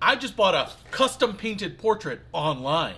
I just bought a custom painted portrait online.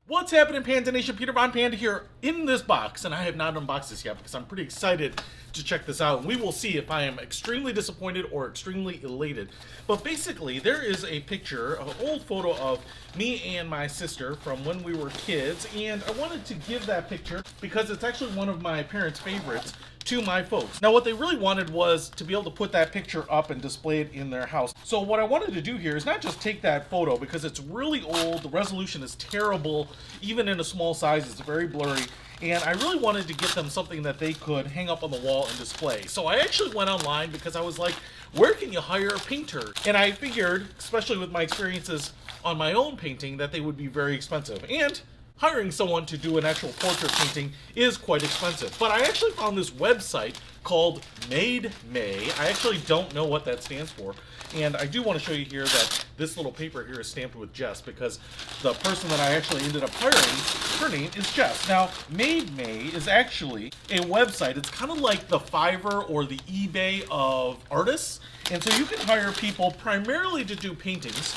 What's happening, Panda Nation? Peter Von Panda here in this box, and I have not unboxed this yet because I'm pretty excited to check this out. And we will see if I am extremely disappointed or extremely elated. But basically, there is a picture, an old photo of me and my sister from when we were kids, and I wanted to give that picture because it's actually one of my parents' favorites to my folks. Now, what they really wanted was to be able to put that picture up and display it in their house. So what I wanted to do here is not just take that photo because it's really old, the resolution is terrible, even in a small size, it's very blurry, and I really wanted to get them something that they could hang up on the wall and display. So I actually went online because I was like, where can you hire a painter? And I figured, especially with my experiences on my own painting, that they would be very expensive. And hiring someone to do an actual portrait painting is quite expensive. But I actually found this website called Mademay. I actually don't know what that stands for. And I do want to show you here that this little paper here is stamped with Jess because the person that I actually ended up hiring, her name is Jess. Now, Mademay is actually a website. It's kind of like the Fiverr or the eBay of artists. And so you can hire people primarily to do paintings,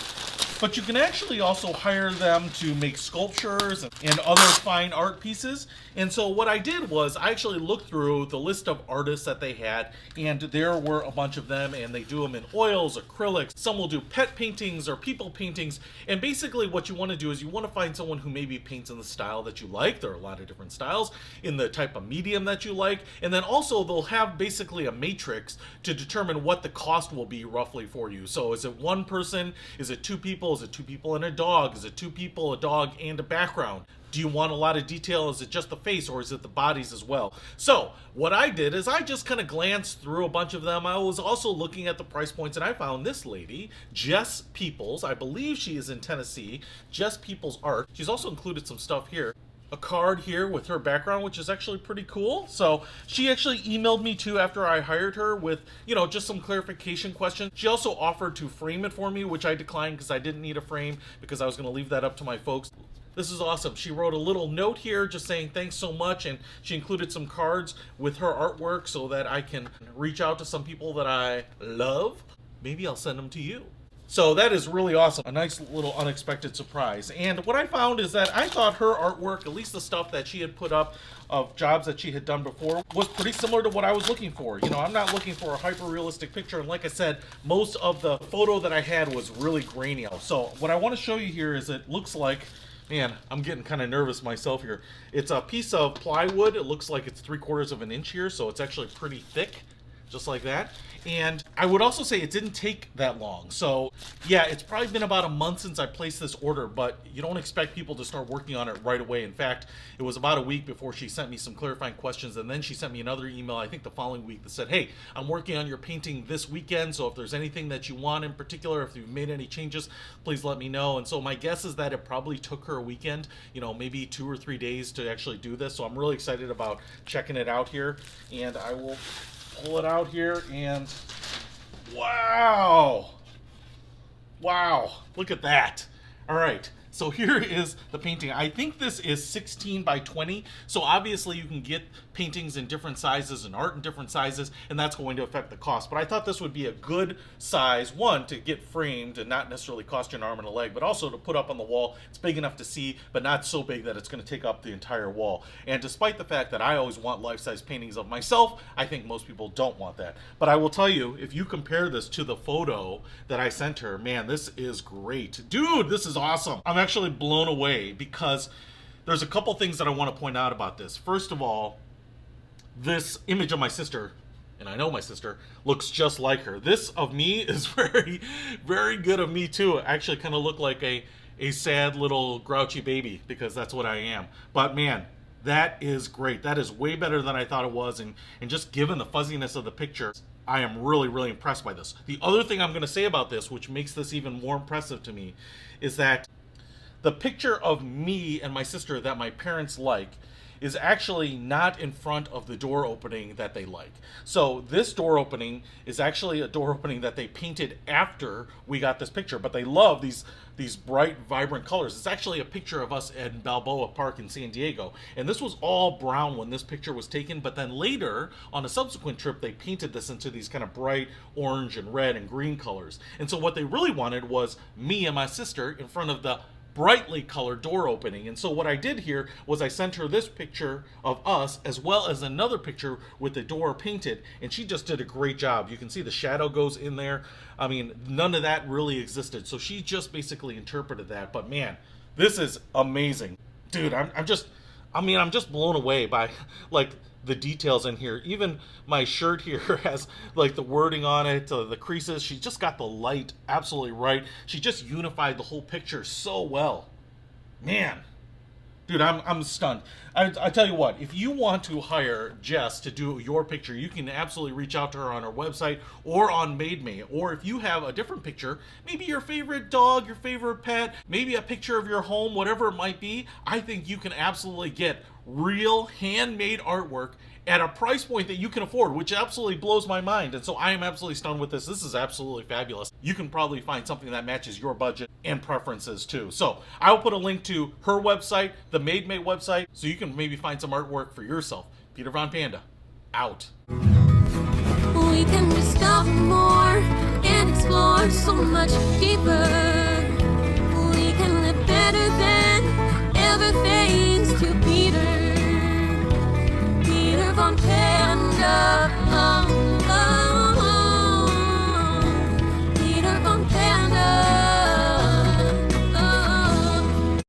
but you can actually also hire them to make sculptures and other fine art pieces. And so what I did was I actually looked through the list of artists that they had, and there were a bunch of them, and they do them in oils, acrylics. Some will do pet paintings or people paintings. And basically what you want to do is you want to find someone who maybe paints in the style that you like. There are a lot of different styles, in the type of medium that you like. And then also they'll have basically a matrix to determine what the cost will be roughly for you. So is it one person? Is it two people? Is it two people and a dog? Is it two people, a dog, and a background? Do you want a lot of detail? Is it just the face, or is it the bodies as well? So what I did is I just kind of glanced through a bunch of them. I was also looking at the price points, and I found this lady, Jess Peoples. I believe she is in Tennessee. Jess Peoples Art. She's also included some stuff here. A card here with her background, which is actually pretty cool. So she actually emailed me too after I hired her with, just some clarification questions. She also offered to frame it for me, which I declined because I didn't need a frame because I was going to leave that up to my folks. This is awesome. She wrote a little note here just saying thanks so much, and she included some cards with her artwork so that I can reach out to some people that I love. Maybe I'll send them to you. So that is really awesome. A nice little unexpected surprise. And what I found is that I thought her artwork, at least the stuff that she had put up of jobs that she had done before, was pretty similar to what I was looking for. I'm not looking for a hyper-realistic picture. And like I said, most of the photo that I had was really grainy. So what I want to show you here is it looks like, man, I'm getting kind of nervous myself here. It's a piece of plywood. It looks like it's 3/4 of an inch here, so it's actually pretty thick, just like that. And I would also say it didn't take that long. So yeah, it's probably been about a month since I placed this order, but you don't expect people to start working on it right away. In fact, it was about a week before she sent me some clarifying questions, and then she sent me another email, I think the following week, that said, hey, I'm working on your painting this weekend, so if there's anything that you want in particular, if you've made any changes, please let me know. And so my guess is that it probably took her a weekend, maybe 2 or 3 days to actually do this. So I'm really excited about checking it out here, and I will pull it out here, and wow, look at that. All right, so here is the painting. I think this is 16 by 20, so obviously you can get paintings in different sizes and art in different sizes, and that's going to affect the cost. But I thought this would be a good size, one, to get framed and not necessarily cost you an arm and a leg, but also to put up on the wall. It's big enough to see, but not so big that it's going to take up the entire wall. And despite the fact that I always want life-size paintings of myself, I think most people don't want that. But I will tell you, if you compare this to the photo that I sent her, man, this is great. Dude, this is awesome. I'm actually blown away because there's a couple things that I want to point out about this. First of all, this image of my sister, and I know my sister, looks just like her. This of me is very, very good of me too. I actually kind of look like a sad little grouchy baby because that's what I am. But man, that is great. That is way better than I thought it was. And just given the fuzziness of the picture, I am really, really impressed by this. The other thing I'm going to say about this, which makes this even more impressive to me, is that the picture of me and my sister that my parents like is actually not in front of the door opening that they like. So this door opening is actually a door opening that they painted after we got this picture, but they love these bright, vibrant colors. It's actually a picture of us in Balboa Park in San Diego, and this was all brown when this picture was taken, but then later on a subsequent trip they painted this into these kind of bright orange and red and green colors. And so what they really wanted was me and my sister in front of the brightly colored door opening. And so what I did here was I sent her this picture of us as well as another picture with the door painted, and she just did a great job. You can see the shadow goes in there. I mean, none of that really existed, so she just basically interpreted that. But man, this is amazing, dude. I'm just blown away by like the details in here. Even my shirt here has like the wording on it, the creases. She just got the light absolutely right. She just unified the whole picture so well. Man, dude, I'm stunned. I tell you what, if you want to hire Jess to do your picture, you can absolutely reach out to her on her website or on Mademay. Or if you have a different picture, maybe your favorite dog, your favorite pet, maybe a picture of your home, whatever it might be, I think you can absolutely get real handmade artwork at a price point that you can afford, which absolutely blows my mind. And so I am absolutely stunned with this. This is absolutely fabulous. You can probably find something that matches your budget and preferences too. So I will put a link to her website, the Mademay website, so you can maybe find some artwork for yourself. Peter Von Panda, out. We can discover more and explore so much deeper.